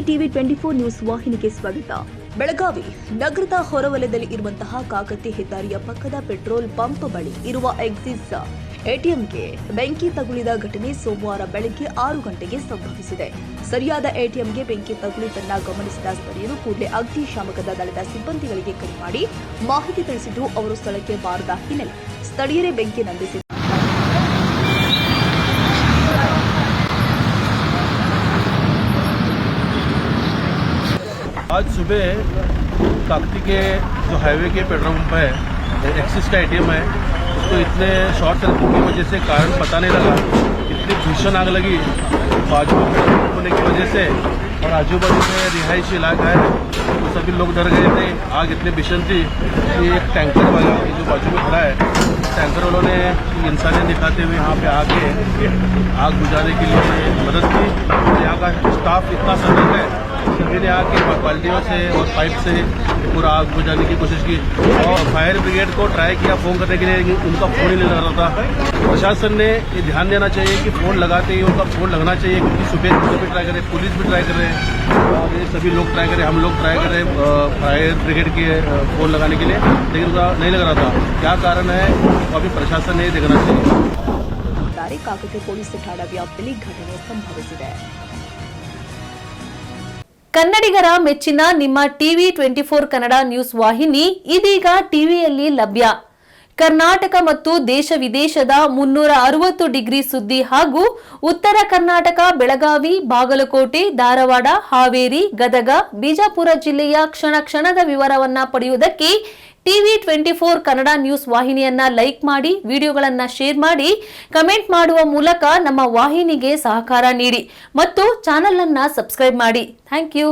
TV 24 news ವಾಹಿನಿಗೆ ಸ್ವಾಗತ. ಬೆಳಗಾವಿ ನಗರದ ಹೊರವಲಯದಲ್ಲಿ ಇರುವಂತಹ ಕಾಕತಿ ಹೆದ್ದಾರಿಯ ಪಕ್ಕದ ಪೆಟ್ರೋಲ್ ಪಂಪ್ ಬಳಿ ಇರುವ ಎಕ್ಸಿಸ್ ಎಟಿಎಂಗೆ ಬೆಂಕಿ ತಗುಲಿದ ಘಟನೆ ಸೋಮವಾರ ಬೆಳಗ್ಗೆ 6 ಗಂಟೆಗೆ ಸಂಭವಿಸಿದೆ. ಸರಿಯಾದ ಎಟಿಎಂಗೆ ಬೆಂಕಿ ತಗುಲಿದ್ದನ್ನ ಗಮನಿಸಿದ ಸ್ಥಳೀಯರು ಕೂಡಲೇ ಅಗ್ನಿಶಾಮಕದ ದಳದ ಸಿಬ್ಬಂದಿಗಳಿಗೆ ಕರೆ ಮಾಡಿ ಮಾಹಿತಿ ತಿಳಿಸಿದ್ದು ಅವರು ಸ್ಥಳಕ್ಕೆ ಬಾರದ ಹಿನ್ನೆಲೆ ಸ್ಥಳೀಯರೇ ಬೆಂಕಿ ನಂದಿಸಿದ್ದಾರೆ. आज सुबह काकती के जो हाईवे के पेट्रोल पंप है, एक्सिस का एटीएम है, उसको इतने शॉर्ट सर्किट की वजह से कारण पता नहीं लगा, इतनी भीषण आग लगी बाजू में होने की वजह से। और आजू बाजू में रिहायशी इलाका है तो सभी लोग डर गए थे। आग इतनी भीषण थी कि एक टैंकर वाला जो बाजू में खड़ा है, टैंकर वालों ने इंसानियत दिखाते हुए यहाँ पे आके आग बुझाने के लिए मदद की। यहाँ का स्टाफ इतना सतर्क है, सभी ने आके बाल्टियों से और पाइप से पूरा आग बुझाने की कोशिश की और फायर ब्रिगेड को ट्राई किया फ़ोन करने के लिए, उनका फ़ोन ही नहीं लग रहा था। प्रशासन ने ये ध्यान देना चाहिए कि फ़ोन लगाते ही उनका फ़ोन लगना चाहिए, क्योंकि सुबह भी ट्राई करें, पुलिस भी ट्राई कर रहे हैं और ये सभी लोग ट्राई करें, हम लोग ट्राई कर रहे हैं फायर ब्रिगेड के फ़ोन लगाने के लिए, लेकिन उनका नहीं लग रहा था। क्या कारण है तो अभी प्रशासन ने देखना चाहिए। काकती ಪೊಲೀಸ್ ಠಾಣಾ ವ್ಯಾಪ್ತಿಯಲ್ಲಿ ಘಟನೆ ಸಂಭವಿಸಿದೆ. ಕನ್ನಡಿಗರ ಮೆಚ್ಚಿನ ನಿಮ್ಮ ಟಿವಿ 24 ಕನ್ನಡ ನ್ಯೂಸ್ ವಾಹಿನಿ ಇದೀಗ ಟಿವಿಯಲ್ಲಿ ಲಭ್ಯ. ಕರ್ನಾಟಕ ಮತ್ತು ದೇಶ ವಿದೇಶದ 360 ಡಿಗ್ರಿ ಸುದ್ದಿ ಹಾಗೂ ಉತ್ತರ ಕರ್ನಾಟಕ, ಬೆಳಗಾವಿ, ಬಾಗಲಕೋಟೆ, ಧಾರವಾಡ, ಹಾವೇರಿ, ಗದಗ, ಬಿಜಾಪುರ ಜಿಲ್ಲೆಯ ಕ್ಷಣ ಕ್ಷಣದ ವಿವರವನ್ನ ಪಡೆಯುವುದಕ್ಕೆ ಟಿವಿ 24 ಕನ್ನಡ ನ್ಯೂಸ್ ವಾಹಿನಿಯನ್ನ ಲೈಕ್ ಮಾಡಿ, ವಿಡಿಯೋಗಳನ್ನ ಶೇರ್ ಮಾಡಿ, ಕಮೆಂಟ್ ಮಾಡುವ ಮೂಲಕ ನಮ್ಮ ವಾಹಿನಿಗೆ ಸಹಕಾರ ನೀಡಿ ಮತ್ತು ಚಾನೆಲ್ ಅನ್ನ ಸಬ್ಸ್ಕ್ರೈಬ್ ಮಾಡಿ. Thank you.